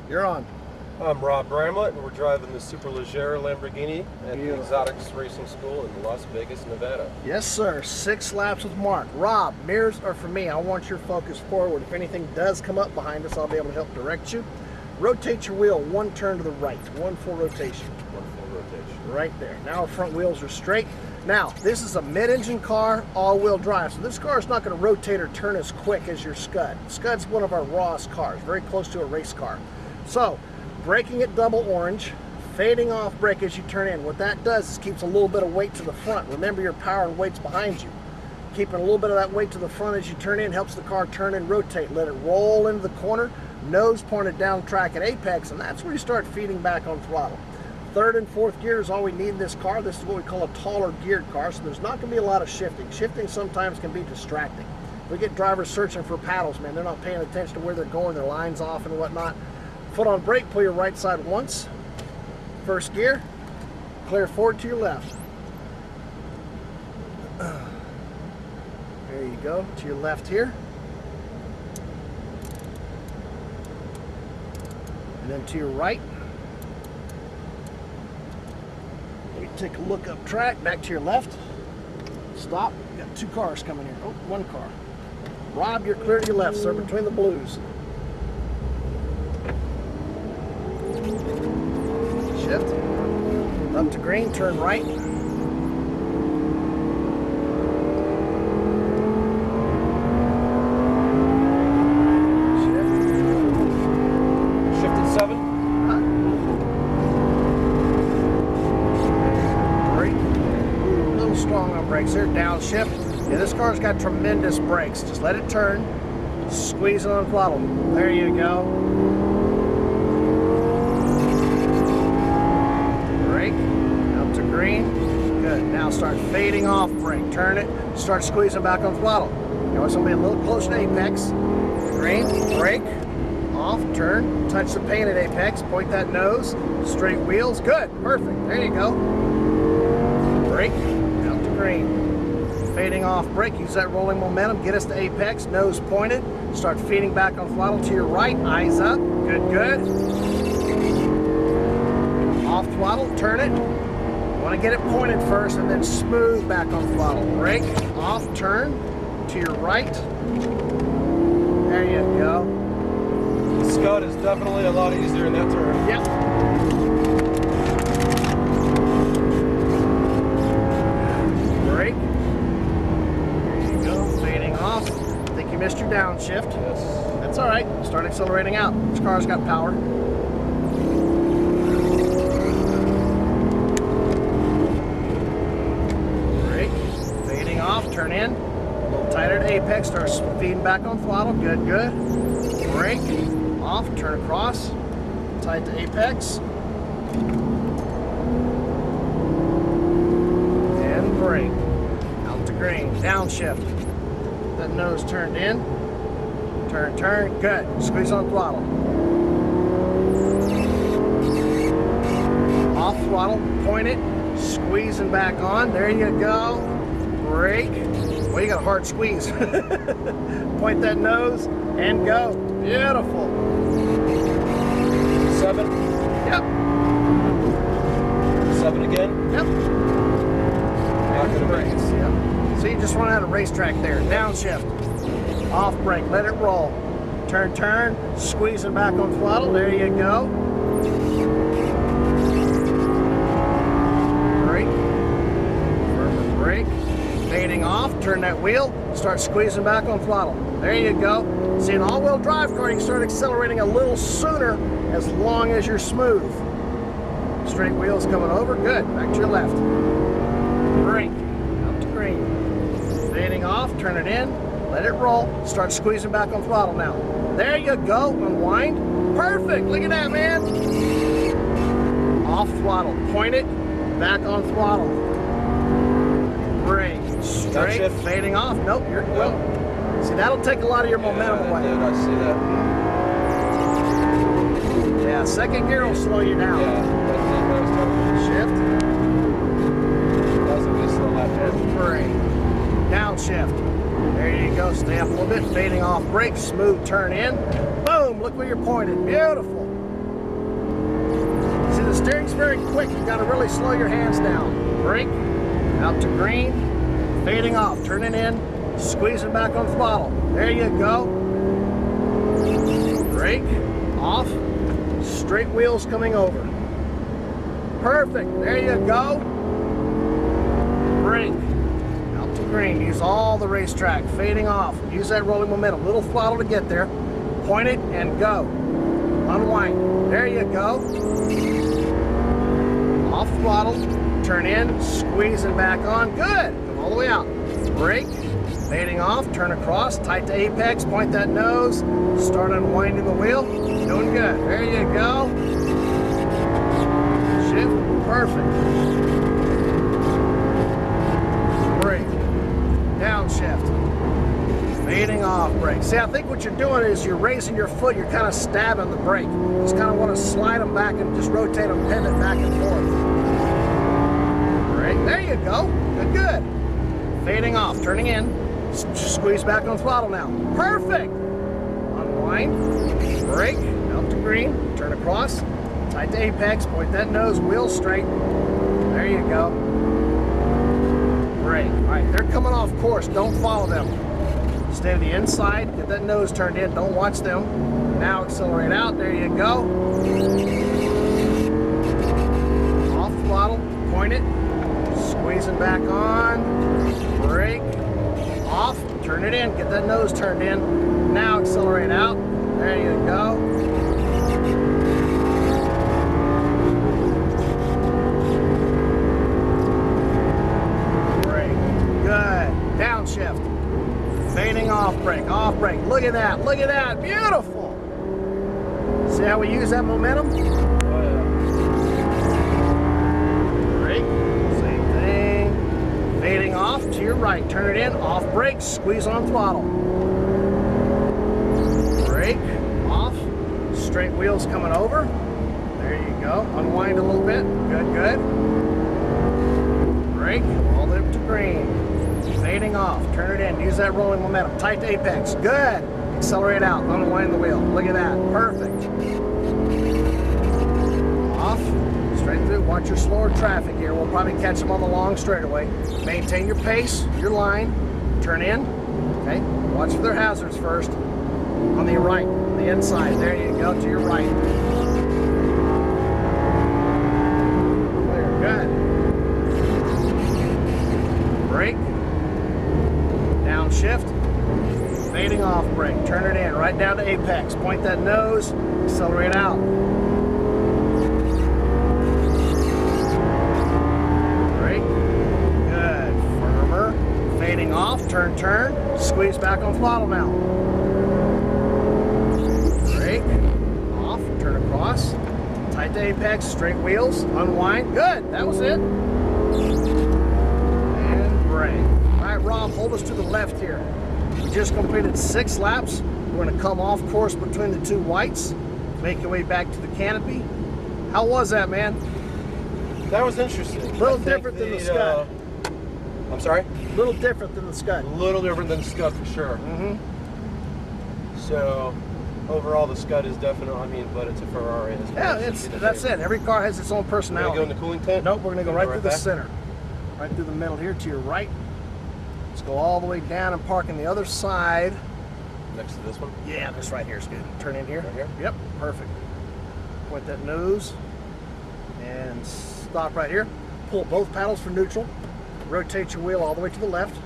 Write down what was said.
You're on. I'm Rob Bramlett, and we're driving the Superleggera Lamborghini at the Exotics Racing School in Las Vegas, Nevada. Yes, sir. 6 laps with Mark. Rob, mirrors are for me. I want your focus forward. If anything does come up behind us, I'll be able to help direct you. Rotate your wheel 1 turn to the right. 1 full rotation. 1 full rotation. Right there. Now our front wheels are straight. Now, this is a mid-engine car, all-wheel drive, so this car is not going to rotate or turn as quick as your Scud. Scud's one of our rawest cars, very close to a race car. So, braking at double orange, fading off brake as you turn in. What that does is keeps a little bit of weight to the front. Remember, your power and weight's behind you. Keeping a little bit of that weight to the front as you turn in helps the car turn and rotate. Let it roll into the corner, nose pointed down track at apex, and that's where you start feeding back on throttle. 3rd and 4th gear is all we need in this car. This is what we call a taller geared car, so there's not going to be a lot of shifting. Shifting sometimes can be distracting. We get drivers searching for paddles, man. They're not paying attention to where they're going, their lines off and whatnot. Foot on brake, pull your right side once. 1st gear, clear forward to your left. There you go, to your left here. And then to your right. You take a look up track, back to your left. Stop, you got 2 cars coming here. Oh, 1 car. Rob, you're clear to your left, sir, between the blues. Shift, up to green, turn right. Shift at 7. Brake, a little strong on brakes here, downshift. Yeah, this car's got tremendous brakes. Just let it turn, squeeze it on throttle. There you go. Green, good. Now start fading off brake. Turn it, start squeezing back on throttle. You know it's gonna be a little close to apex. Green, brake, off, turn, touch the paint at apex, point that nose, straight wheels, good, perfect. There you go. Brake, out to green. Fading off brake, use that rolling momentum, get us to apex, nose pointed, start feeding back on throttle to your right, eyes up, good, good. Off throttle, turn it. Want to get it pointed first and then smooth back on throttle. Brake, off, turn, to your right. There you go. The Scud is definitely a lot easier in that turn. Yep. Brake. There you go, fading off. I think you missed your downshift. Yes. That's all right. Start accelerating out. This car's got power. Off, turn in, a little tighter to apex, start feeding back on throttle, good, good. Brake, off, turn across, tight to apex. And brake, out to green, downshift. That nose turned in, turn, turn, good. Squeeze on throttle. Off throttle, point it, squeezing back on, there you go. Brake. Well, you got a hard squeeze. Point that nose and go. Beautiful. 7. Yep. 7 again. Yep. And brakes. Yep. So you just run out of racetrack there. Downshift. Off brake. Let it roll. Turn, turn. Squeezing back on throttle. There you go. Brake. Firm brake. Fading off, turn that wheel, start squeezing back on throttle. There you go. See, an all-wheel drive car, you can start accelerating a little sooner as long as you're smooth. Straight wheels coming over, good. Back to your left. Brake, up to green. Fading off, turn it in, let it roll, start squeezing back on throttle now. There you go, unwind. Perfect, look at that, man. Off throttle, point it, back on throttle. Brake, straight, fading off. Nope, you're well. See, that'll take a lot of your momentum away. I see that. Yeah, 2nd gear will slow you down. Yeah, Shift. Doesn't be slow left. Brake. Downshift. There you go. Stay up a little bit. Fading off brake. Smooth turn in. Boom. Look where you're pointed. Beautiful. Steering's very quick. You got to really slow your hands down. Brake, out to green, fading off, turning in, squeezing back on throttle. There you go. Brake, off, straight wheels coming over. Perfect, there you go. Brake, out to green, use all the racetrack, fading off, use that rolling momentum, little throttle to get there, point it and go. Unwind, there you go. Off throttle, turn in, squeeze and back on, good, come all the way out. Brake, fading off, turn across, tight to apex, point that nose, start unwinding the wheel, doing good, there you go. Shift, perfect. Brake, downshift, fading off, brake. See, I think what you're doing is you're raising your foot, you're kind of stabbing the brake. Just kind of want to slide them back and just rotate them, pivot back and forth. Brake, there you go, good, good. Fading off, turning in, squeeze back on throttle now. Perfect. Unwind, brake, out to green, turn across, tight to apex, point that nose, wheels straight. There you go. Brake. All right, they're coming off course. Don't follow them. Stay to the inside, get that nose turned in, don't watch them. Now accelerate out, there you go. Off throttle, point it, squeezing back on, brake, off, turn it in, get that nose turned in. Now accelerate out, there you go. Brake, good, downshift, fading off brake, look at that, beautiful. See how we use that momentum? Fading off to your right, turn it in, off brake, squeeze on throttle. Brake, off, straight wheels coming over. There you go, unwind a little bit, good, good. Brake, all the way up to green. Fading off, turn it in, use that rolling momentum, tight to apex, good. Accelerate out, unwind the wheel, look at that, perfect. Off. Straight through, watch your slower traffic here. We'll probably catch them on the long straightaway. Maintain your pace, your line, turn in, okay? Watch for their hazards first. On the right, the inside, there you go, to your right. There, good. Brake, downshift, fading off brake, turn it in, right down to apex. Point that nose, accelerate out. Fading off, turn, squeeze back on throttle now. Brake, off, turn across, tight to apex, straight wheels, unwind, good, that was it. And brake. All right, Rob, hold us to the left here. We just completed 6 laps. We're gonna come off course between the 2 whites, make your way back to the canopy. How was that, man? That was interesting. A little different than the Scud. I'm sorry? A little different than the Scud. A little different than the Scud for sure. Mm-hmm. So, overall, the Scud is definitely, I mean, but it's a Ferrari. Yeah, that's it. Every car has its own personality. We're going to go in the cooling tent? Nope, we're going to go right through the back? center. Right through the middle here to your right. Let's go all the way down and park on the other side. Next to this one? Yeah, this right here is good. Turn in here. Right here? Yep, perfect. Point that nose and stop right here. Pull both paddles for neutral. Rotate your wheel all the way to the left.